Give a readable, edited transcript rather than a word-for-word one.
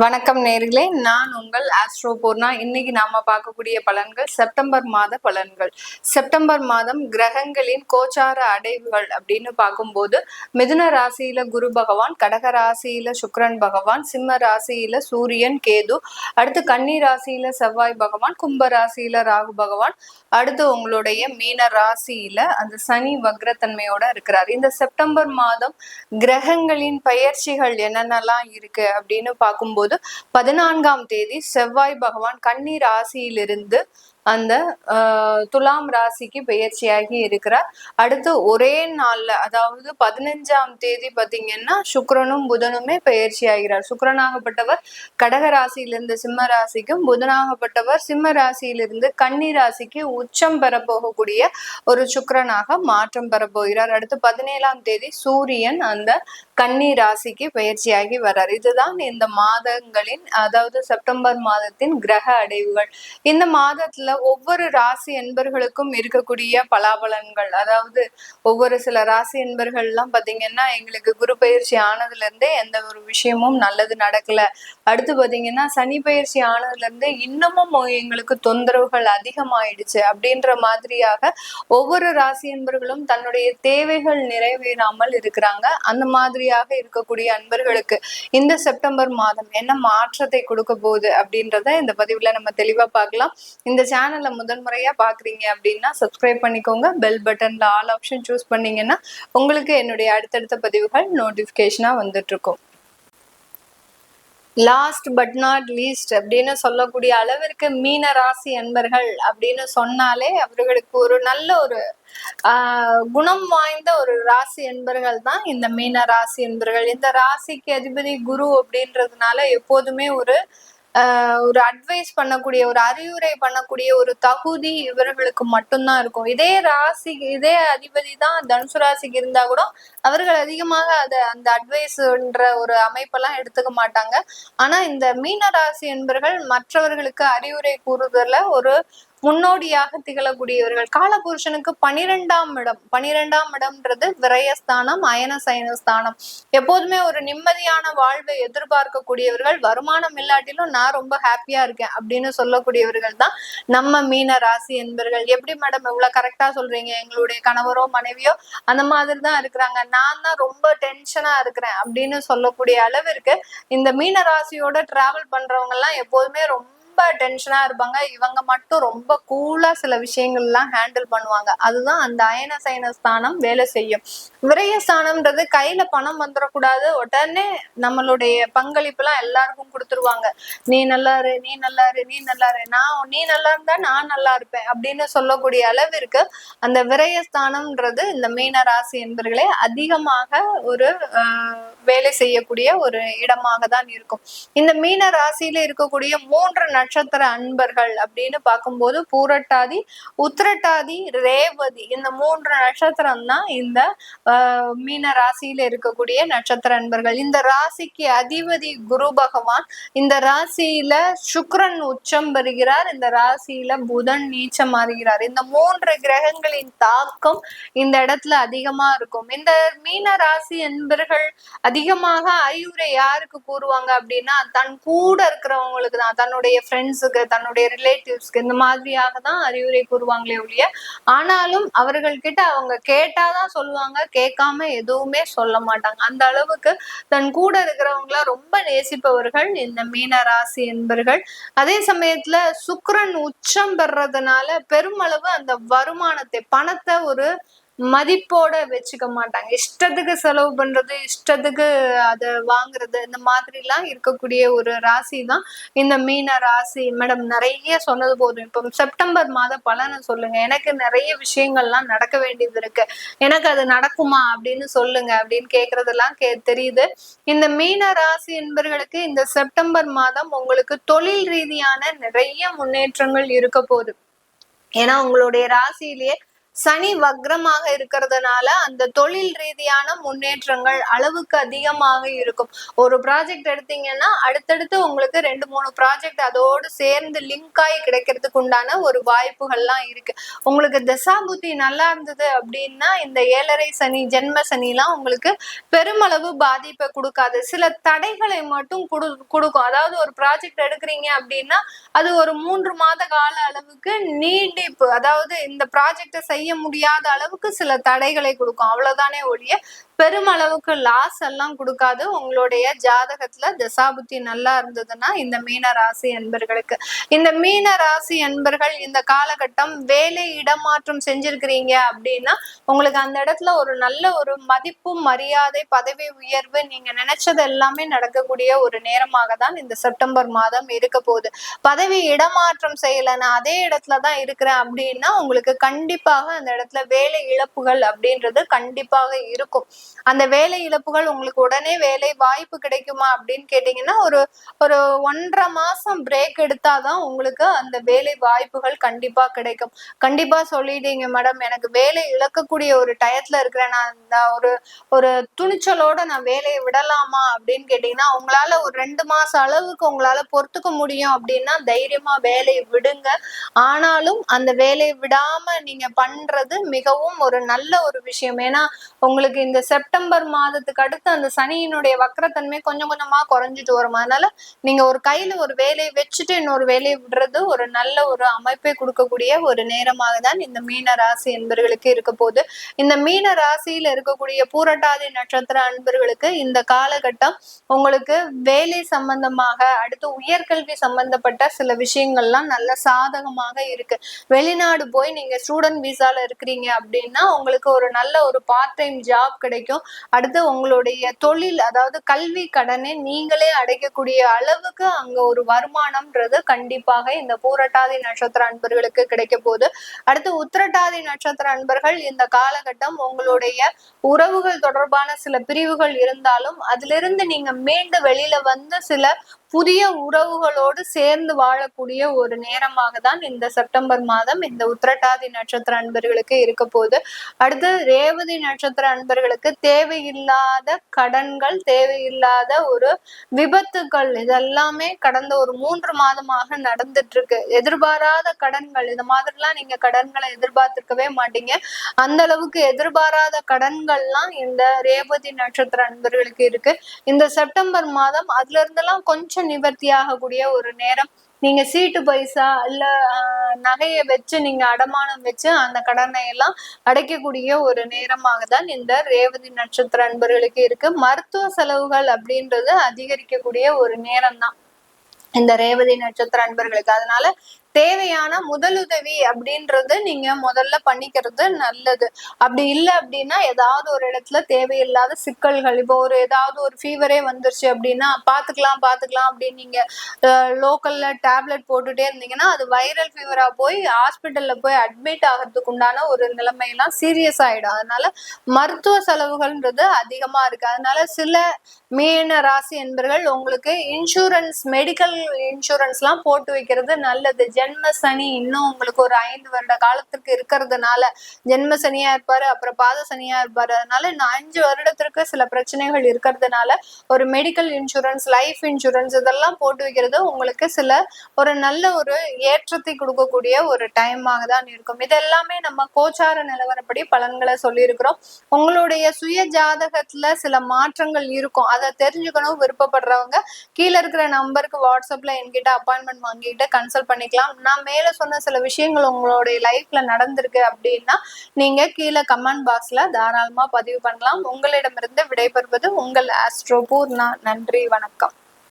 வணக்கம் நேர்களே, நான் உங்கள் ஆஸ்ட்ரோ பூர்ணா. இன்னைக்கு நாம பார்க்கக்கூடிய பலன்கள் செப்டம்பர் மாத பலன்கள். செப்டம்பர் மாதம் கிரகங்களின் கோச்சார அடைவுகள் அப்படின்னு பார்க்கும்போது, மிதுன ராசியில குரு பகவான், கடக ராசியில சுக்கிரன் பகவான், சிம்ம ராசியில சூரியன் கேது, அடுத்து கன்னி ராசியில செவ்வாய் பகவான், கும்ப ராசியில ராகு பகவான், அடுத்து உங்களுடைய மீன ராசியில அந்த சனி வக்ரத்தன்மையோட இருக்கிறார். இந்த செப்டம்பர் மாதம் கிரகங்களின் பயிற்சிகள் என்னென்னலாம் இருக்கு அப்படின்னு பார்க்கும்போது 14ஆம் தேதி செவ்வாய் பகவான் கன்னி ராசியிலிருந்து அந்த துலாம் ராசிக்கு பெயர்ச்சியாகி இருக்கிறார். அடுத்து ஒரே நாள்ல, அதாவது 15ஆம் தேதி பாத்தீங்கன்னா சுக்கிரனும் புதனுமே பெயர்ச்சி ஆகிறார். சுக்கிரனாகப்பட்டவர் கடக ராசியிலிருந்து சிம்ம ராசிக்கும், புதனாகப்பட்டவர் சிம்ம ராசியிலிருந்து கன்னி ராசிக்கு உச்சம் பெற போகக்கூடிய ஒரு சுக்கிரனாக மாற்றம் பெற போகிறார். அடுத்து 17ஆம் தேதி சூரியன் அந்த கன்னி ராசிக்கு பெயர்ச்சியாகி வர்றார். இதுதான் இந்த மாதங்களின், அதாவது செப்டம்பர் மாதத்தின் கிரக அடைவுகள். இந்த மாதத்துல ஒவ்வொரு ராசி என்பர்களுக்கும் இருக்கக்கூடிய பலாபலன்கள், அதாவது ஒவ்வொரு சில ராசி என்பர்கள் எல்லாம் பாத்தீங்கன்னா எங்களுக்கு குரு பயிற்சி ஆனதுல இருந்தே எந்த ஒரு விஷயமும் நல்லது நடக்கல, அடுத்து பாத்தீங்கன்னா சனி பயிற்சி ஆனதுல இருந்து இன்னமும் எங்களுக்கு தொந்தரவுகள் அதிகமாயிடுச்சு அப்படின்ற மாதிரியாக ஒவ்வொரு ராசி என்பர்களும் தன்னுடைய தேவைகள் நிறைவேறாமல் இருக்கிறாங்க. அந்த மாதிரியாக இருக்கக்கூடிய அன்பர்களுக்கு இந்த செப்டம்பர் மாதம் என்ன மாற்றத்தை கொடுக்க போகுது அப்படின்றத இந்த பதிவுல நம்ம தெளிவா பார்க்கலாம். இந்த சேனல்ல முதன்முறையா பாக்குறீங்க அப்படின்னா சப்ஸ்கிரைப் பண்ணிக்கோங்க. பெல் பட்டன்ல ஆல் ஆப்ஷன் சூஸ் பண்ணீங்கன்னா உங்களுக்கு என்னுடைய அடுத்தடுத்த பதிவுகள் நோட்டிபிகேஷனா வந்துட்டு இருக்கும். லாஸ்ட் பட் நாட் லீஸ்ட் அப்படின்னு சொல்லக்கூடிய அளவிற்கு மீன ராசி அன்பர்கள் அப்படின்னு சொன்னாலே அவர்களுக்கு ஒரு நல்ல ஒரு குணம் வாய்ந்த ஒரு ராசி என்பர்கள் தான் இந்த மீன ராசி என்பர்கள். இந்த ராசிக்கு அதிபதி குரு அப்படின்றதுனால எப்போதுமே ஒரு அட்வைஸ் பண்ணக்கூடிய, ஒரு அறிவுரை பண்ணக்கூடிய ஒரு தகுதி இவர்களுக்கு மட்டும்தான் இருக்கும். இதே ராசி, இதே அதிபதி தான் தனுசு ராசிக்கு இருந்தா கூட அவர்கள் அதிகமாக அந்த அட்வைஸ்ன்ற ஒரு அமைப்பெல்லாம் எடுத்துக்க மாட்டாங்க. ஆனா இந்த மீன ராசி என்பர்கள் மற்றவர்களுக்கு அறிவுரை கூறுதல ஒரு முன்னோடியாக திகழக்கூடியவர்கள். காலபுருஷனுக்கு 12ஆம் இடம்ன்றது விரயஸ்தானம், அயன சயனஸ்தானம். எப்போதுமே ஒரு நிம்மதியான வாழ்வை எதிர்பார்க்கக்கூடியவர்கள், வருமானம் இல்லாட்டிலும் நான் ரொம்ப ஹாப்பியா இருக்கேன் அப்படின்னு சொல்லக்கூடியவர்கள் தான் நம்ம மீன ராசி என்பர்கள். எப்படி மேடம் இவ்வளவு கரெக்டா சொல்றீங்க, எங்களுடைய கணவரோ மனைவியோ அந்த மாதிரி தான் இருக்கிறாங்க, நான் தான் ரொம்ப டென்ஷனா இருக்கிறேன் அப்படின்னு சொல்லக்கூடிய அளவிற்கு இந்த மீன ராசியோட டிராவல் பண்றவங்க எல்லாம் எப்போதுமே ரொம்ப டென்ஷனா இருப்பாங்க. இவங்க மட்டும் ரொம்ப கூலா சில விஷயங்கள் எல்லாம் ஹேண்டில் பண்ணுவாங்க. அதுதான் அந்த அயன சயன ஸ்தானம் வேலை செய்யும். விரயஸ்தானம்ன்றது கையில பணம் வந்துடக்கூடாது, உடனே நம்மளுடைய பங்களிப்பு எல்லாம் எல்லாருக்கும் கொடுத்துருவாங்க. நீ நல்லாரு, நீ நல்லாரு, நீ நல்லாரு, நீ நல்லா இருந்தா நான் நல்லா இருப்பேன் அப்படின்னு சொல்லக்கூடிய அளவிற்கு அந்த விரயஸ்தானம்ன்றது இந்த மீன ராசி என்பர்களே அதிகமாக ஒரு வேலை செய்யக்கூடிய ஒரு இடமாக தான் இருக்கும். இந்த மீன ராசியில இருக்கக்கூடிய 3 நட்சத்திர அன்பர்கள் அப்படின்னு பார்க்கும்போது பூரட்டாதி, உத்திரட்டாதி, ரேவதி, இந்த 3 நட்சத்திரம் தான் இந்த மீன ராசியில இருக்கக்கூடிய நட்சத்திர அன்பர்கள். இந்த ராசிக்கு அதிபதி குரு பகவான், இந்த ராசியில சுக்கிரன் உச்சம் பெறுகிறார், இந்த ராசியில புதன் நீச்சம் மாறுகிறார். இந்த 3 கிரகங்களின் தாக்கம் இந்த இடத்துல அதிகமா இருக்கும். இந்த மீன ராசி என்பர்கள் அதிகமாக அறிவுரை யாருக்கு கூறுவாங்க அப்படின்னா தன் கூட இருக்கிறவங்களுக்கு தான், தன்னுடைய ஃப்ரெண்ட்ஸுக்கு, தன்னுடைய ரிலேட்டிவ்ஸ்க்கு, இந்த மாதிரியாக தான் அறிவுரை கூறுவாங்களே ஒழிய, ஆனாலும் அவர்கள்கிட்ட அவங்க கேட்டாதான் சொல்லுவாங்க, கேட்காம எதுவுமே சொல்ல மாட்டாங்க. அந்த அளவுக்கு தன் கூட இருக்கிறவங்கள ரொம்ப நேசிப்பவர்கள் இந்த மீன ராசி என்பர்கள். அதே சமயத்துல சுக்கிரன் உச்சம் பெறதுனால பெருமளவு அந்த வருமானத்தை, பணத்தை ஒரு மதிப்போட வச்சுக்க மாட்டாங்க. இஷ்டத்துக்கு செலவு பண்றது, இஷ்டத்துக்கு அதை வாங்குறது, இந்த மாதிரி எல்லாம் இருக்கக்கூடிய ஒரு ராசி தான் இந்த மீன ராசி. மேடம் நிறைய சொன்னது போதும், இப்போ செப்டம்பர் மாத பலனை சொல்லுங்க, எனக்கு நிறைய விஷயங்கள்லாம் நடக்க வேண்டியது இருக்கு, எனக்கு அது நடக்குமா அப்படின்னு சொல்லுங்க அப்படின்னு கேக்குறதெல்லாம் தெரியுது. இந்த மீன ராசி என்பவர்களுக்கு இந்த செப்டம்பர் மாதம் உங்களுக்கு தொழில் ரீதியான நிறைய முன்னேற்றங்கள் இருக்க போகுது. ஏன்னா உங்களுடைய ராசியிலேயே சனி வக்ரமாக இருக்கிறதுனால அந்த தொழில் ரீதியான முன்னேற்றங்கள் அளவுக்கு அதிகமாக இருக்கும். ஒரு ப்ராஜெக்ட் எடுத்தீங்கன்னா அடுத்தடுத்து உங்களுக்கு 2-3 ப்ராஜெக்ட் அதோடு சேர்ந்து லிங்க் ஆகி கிடைக்கிறதுக்கு உண்டான ஒரு வாய்ப்புகள்லாம் இருக்கு. உங்களுக்கு தசாபுத்தி நல்லா இருந்தது அப்படின்னா இந்த 7.5 சனி, ஜென்ம சனிலாம் உங்களுக்கு பெருமளவு பாதிப்பை கொடுக்காது. சில தடைகளை மட்டும் கொடுக்கும். அதாவது ஒரு ப்ராஜெக்ட் எடுக்கிறீங்க அப்படின்னா அது ஒரு 3 மாத கால அளவுக்கு நீட்டிப்பு, அதாவது இந்த ப்ராஜெக்டை செய்ய முடியாத அளவுக்கு சில தடைகளை கொடுக்கும். அவ்வளவுதானே ஒழிய பெருமளவுக்கு லாஸ் எல்லாம் கொடுக்காது. உங்களுடைய ஜாதகத்துல தசாபுத்தி நல்லா இருந்ததுன்னா இந்த மீன ராசி அன்பர்களுக்கு. இந்த மீன ராசி அன்பர்கள் இந்த காலகட்டம் வேலை இடமாற்றம் செஞ்சிருக்கிறீங்க அப்படின்னா உங்களுக்கு அந்த இடத்துல ஒரு நல்ல ஒரு மதிப்பு, மரியாதை, பதவி உயர்வு, நீங்க நினைச்சது எல்லாமே நடக்கக்கூடிய ஒரு நேரமாக தான் இந்த செப்டம்பர் மாதம் இருக்க போகுது. பதவி இடமாற்றம் செய்யல, நான் அதே இடத்துலதான் இருக்கிறேன் அப்படின்னா உங்களுக்கு கண்டிப்பாக அந்த இடத்துல வேலை இழப்புகள் அப்படின்றது கண்டிப்பாக இருக்கும். அந்த வேலை இழப்புகள் உங்களுக்கு உடனே வேலை வாய்ப்பு கிடைக்குமா அப்படின்னு கேட்டீங்கன்னா ஒரு 1.5 மாசம் பிரேக் எடுத்தாதான் உங்களுக்கு அந்த வேலை வாய்ப்புகள் கண்டிப்பா கிடைக்கும். கண்டிப்பா சொல்லிட்டீங்க மேடம், எனக்கு வேலை இழக்கக்கூடிய ஒரு டயத்துல இருக்கிறேன், நான் ஒரு துணிச்சலோட நான் வேலையை விடலாமா அப்படின்னு கேட்டீங்கன்னா உங்களால ஒரு 2 மாசம் அளவுக்கு உங்களால பொறுத்துக்க முடியும் அப்படின்னா தைரியமா வேலையை விடுங்க. ஆனாலும் அந்த வேலையை விடாம நீங்க பண்றது மிகவும் ஒரு நல்ல ஒரு விஷயம். ஏன்னா உங்களுக்கு இந்த செப்டம்பர் மாதத்துக்கு அடுத்து அந்த சனியினுடைய வக்ரத்தன்மை கொஞ்சம் கொஞ்சமா குறைஞ்சிட்டு வரும். அதனால நீங்க ஒரு கையில ஒரு வேலையை வச்சுட்டு இன்னொரு வேலையை விடுறது ஒரு நல்ல ஒரு அமைப்பை கொடுக்கக்கூடிய ஒரு நேரமாக தான் இந்த மீன ராசி என்பர்களுக்கு இருக்க போகுது. இந்த மீன ராசியில இருக்கக்கூடிய பூரட்டாதி நட்சத்திர அன்பர்களுக்கு இந்த காலகட்டம் உங்களுக்கு வேலை சம்பந்தமாக, அடுத்து உயர்கல்வி சம்பந்தப்பட்ட சில விஷயங்கள்லாம் நல்ல சாதகமாக இருக்கு. வெளிநாடு போய் நீங்க ஸ்டூடெண்ட் விசால இருக்கிறீங்க அப்படின்னா உங்களுக்கு ஒரு நல்ல ஒரு பார்ட் டைம் ஜாப் கிடைக்கும். அடுத்து உங்களுடைய தொழில், அதாவது கல்வி கடனை நீங்களே அடைக்கக்கூடிய அளவுக்கு அங்க ஒரு வருமானம்ன்றது கண்டிப்பாக இந்த பூரட்டாதி நட்சத்திர அன்பர்களுக்கு கிடைக்க போகுது. அடுத்து உத்திரட்டாதி நட்சத்திர அன்பர்கள் இந்த காலகட்டம் உங்களுடைய உறவுகள் தொடர்பான சில பிரிவுகள் இருந்தாலும் அதிலிருந்து நீங்க மீண்டு வெளியில வந்து சில புதிய உறவுகளோடு சேர்ந்து வாழக்கூடிய ஒரு நேரமாக தான் இந்த செப்டம்பர் மாதம் இந்த உத்திரட்டாதி நட்சத்திர அன்பர்களுக்கு இருக்க போகுது. அடுத்து ரேவதி நட்சத்திர அன்பர்களுக்கு தேவையில்லாத கடன்கள், தேவையில்லாத ஒரு விபத்துக்கள் இதெல்லாமே கடந்த ஒரு 3 மாதமாக நடந்துட்டு இருக்கு. எதிர்பாராத கடன்கள், இந்த மாதிரிலாம் நீங்க கடன்களை எதிர்பார்த்திருக்கவே மாட்டீங்க. அந்த அளவுக்கு எதிர்பாராத கடன்கள்லாம் இந்த ரேவதி நட்சத்திர அன்பர்களுக்கு இருக்கு. இந்த செப்டம்பர் மாதம் அதுல இருந்தெல்லாம் கொஞ்சம் நிவர்த்தி ஆகக்கூடிய ஒரு நேரம். நீங்க சீட்டு பைசா இல்ல நகையை வச்சு நீங்க அடமானம் வச்சு அந்த கடனை எல்லாம் அடைக்கக்கூடிய ஒரு நேரமாக தான் இந்த ரேவதி நட்சத்திர அன்பர்களுக்கு இருக்கு. மருத்துவ செலவுகள் அப்படின்றது அதிகரிக்கக்கூடிய ஒரு நேரம் தான் இந்த ரேவதி நட்சத்திர அன்பர்களுக்கு. அதனால தேவையான முதலுதவி அப்படின்றது நீங்க முதல்ல பண்ணிக்கிறது நல்லது. அப்படி இல்லை அப்படின்னா ஏதாவது ஒரு இடத்துல தேவையில்லாத சிக்கல்கள், இப்போ ஏதாவது ஒரு ஃபீவரே வந்துருச்சு அப்படின்னா பாத்துக்கலாம் அப்படின்னு நீங்க லோக்கல்ல டேப்லெட் போட்டுட்டே இருந்தீங்கன்னா அது வைரல் ஃபீவரா போய் ஹாஸ்பிட்டல்ல போய் அட்மிட் ஆகிறதுக்கு உண்டான ஒரு நிலைமையெல்லாம் சீரியஸ் ஆயிடும். அதனால மருத்துவ செலவுகள்ன்றது அதிகமா இருக்கு. அதனால சில மீன ராசி என்பர்கள் உங்களுக்கு இன்சூரன்ஸ், மெடிக்கல் இன்சூரன்ஸ் எல்லாம் போட்டு வைக்கிறது நல்லது. ஜென்ம சனி இன்னும் உங்களுக்கு ஒரு 5 வருட காலத்திற்கு இருக்கிறதுனால, ஜென்ம சனியா இருப்பாரு, அப்புறம் பாத சனியா இருப்பாரு. அதனால இந்த 5 வருடத்திற்கு சில பிரச்சனைகள் இருக்கிறதுனால ஒரு மெடிக்கல் இன்சூரன்ஸ், லைஃப் இன்சூரன்ஸ் இதெல்லாம் போட்டு வைக்கிறது உங்களுக்கு சில ஒரு நல்ல ஒரு ஏற்றத்தை கொடுக்கக்கூடிய ஒரு டைமாக தான் இருக்கும். இது எல்லாமே நம்ம கோச்சார நிலவரப்படி பலன்களை சொல்லியிருக்கிறோம். உங்களுடைய சுய ஜாதகத்துல சில மாற்றங்கள் இருக்கும், அதை தெரிஞ்சுக்கணும் விருப்பப்படுறவங்க கீழே இருக்கிற நம்பருக்கு வாட்ஸ்அப்ல என்கிட்ட அப்பாயின்மெண்ட் வாங்கிட்டு கன்சல்ட் பண்ணிக்கலாம். நான் மேல சொன்ன சில விஷயங்கள் உங்களுடைய லைஃப்ல நடந்திருக்கு அப்படின்னா நீங்க கீழே கமெண்ட் பாக்ஸ்ல தாராளமா பதிவு பண்ணலாம். உங்களிடமிருந்து விடைபெறுவது உங்கள் ஆஸ்ட்ரோ பூர்ணா. நன்றி, வணக்கம்.